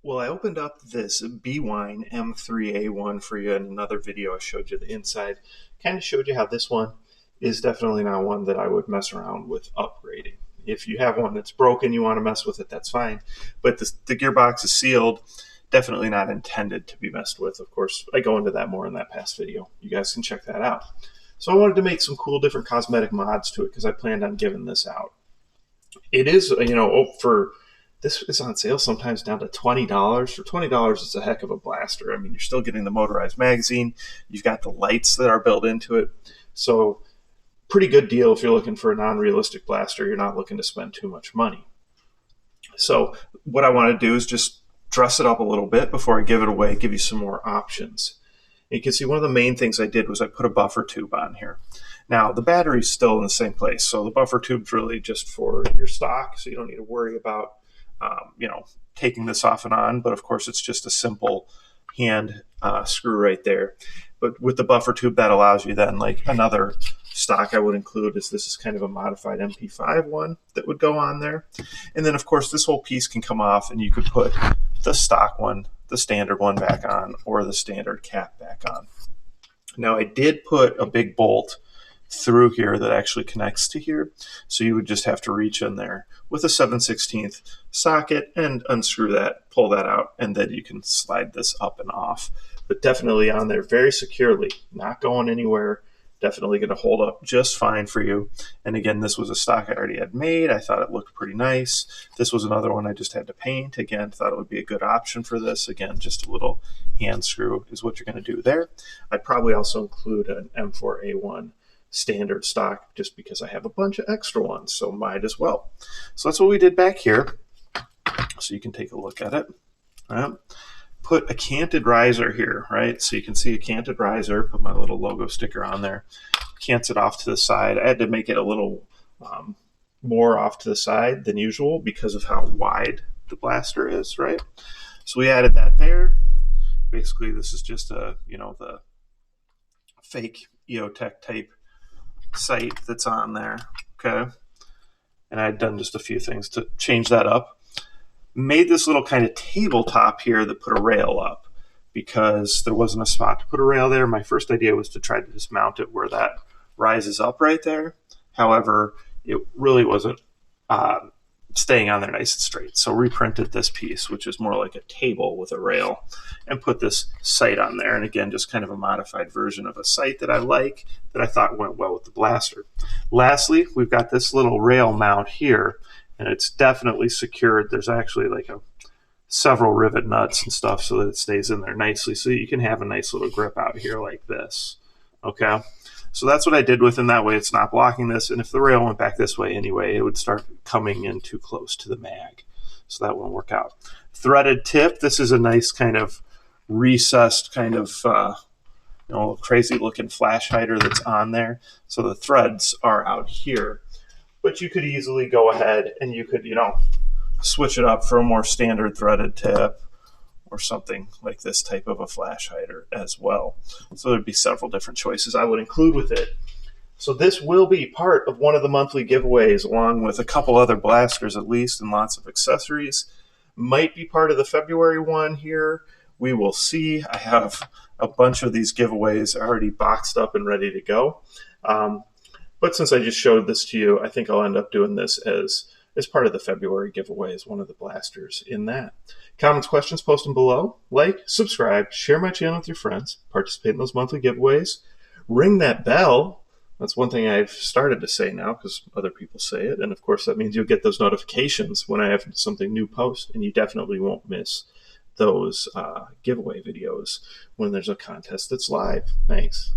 Well, I opened up this BWINE M3a1 for you in another video. I showed you the inside, kind of showed you how this one is definitely not one that I would mess around with upgrading. If you have one that's broken, you want to mess with it, that's fine. But the gearbox is sealed, definitely not intended to be messed with. Of course, I go into that more in that past video. You guys can check that out. So I wanted to make some cool different cosmetic mods to it because I planned on giving this out. It is, this is on sale sometimes down to $20. For $20, it's a heck of a blaster. I mean, you're still getting the motorized magazine. You've got the lights that are built into it. So pretty good deal if you're looking for a non-realistic blaster. You're not looking to spend too much money. So what I want to do is just dress it up a little bit before I give it away, give you some more options. And you can see one of the main things I did was I put a buffer tube on here. Now, the battery's still in the same place, so the buffer tube's really just for your stock, so you don't need to worry about taking this off and on. But of course, it's just a simple hand screw right there. But with the buffer tube, that allows you then, like another stock I would include is this is kind of a modified MP5 one that would go on there. And then of course, this whole piece can come off and you could put the stock one, the standard one back on, or the standard cap back on. Now I did put a big bolt through here that actually connects to here. So you would just have to reach in there with a 7/16 socket and unscrew that, pull that out, and then you can slide this up and off. But definitely on there very securely, not going anywhere. Definitely going to hold up just fine for you. And again, this was a stock I already had made. I thought it looked pretty nice. This was another one I just had to paint. Again, thought it would be a good option for this. Again, just a little hand screw is what you're going to do there. I'd probably also include an M3a1 standard stock just because I have a bunch of extra ones, so might as well. So that's what we did back here. So you can take a look at it. Put a canted riser here, right? So you can see a canted riser, put my little logo sticker on there, cants it off to the side. I had to make it a little more off to the side than usual because of how wide the blaster is, right? So we added that there. Basically, this is just the fake EOTech type sight that's on there, okay? And I'd done just a few things to change that up. Made this little kind of tabletop here that put a rail up because there wasn't a spot to put a rail there. My first idea was to try to just mount it where that rises up right there. However, it really wasn't staying on there nice and straight. So reprinted this piece, which is more like a table with a rail, and put this sight on there. And again, just kind of a modified version of a sight that I like, that I thought went well with the blaster. Lastly, we've got this little rail mount here, and it's definitely secured. There's actually like several rivet nuts and stuff so that it stays in there nicely, so you can have a nice little grip out here like this, okay? So that's what I did with it. That way it's not blocking this. And if the rail went back this way anyway, it would start coming in too close to the mag. So that won't work out. Threaded tip. This is a nice kind of recessed kind of crazy looking flash hider that's on there. So the threads are out here. But you could easily go ahead and you could, switch it up for a more standard threaded tip or something like this type of a flash hider as well. So there'd be several different choices I would include with it. So this will be part of one of the monthly giveaways, along with a couple other blasters at least, and lots of accessories. Might be part of the February one here. We will see. I have a bunch of these giveaways already boxed up and ready to go. But since I just showed this to you, I think I'll end up doing this as part of the February giveaway as one of the blasters in that. Comments, questions, post them below. Like, subscribe, share my channel with your friends, participate in those monthly giveaways, ring that bell. That's one thing I've started to say now because other people say it. And of course, that means you'll get those notifications when I have something new post, and you definitely won't miss those giveaway videos when there's a contest that's live. Thanks.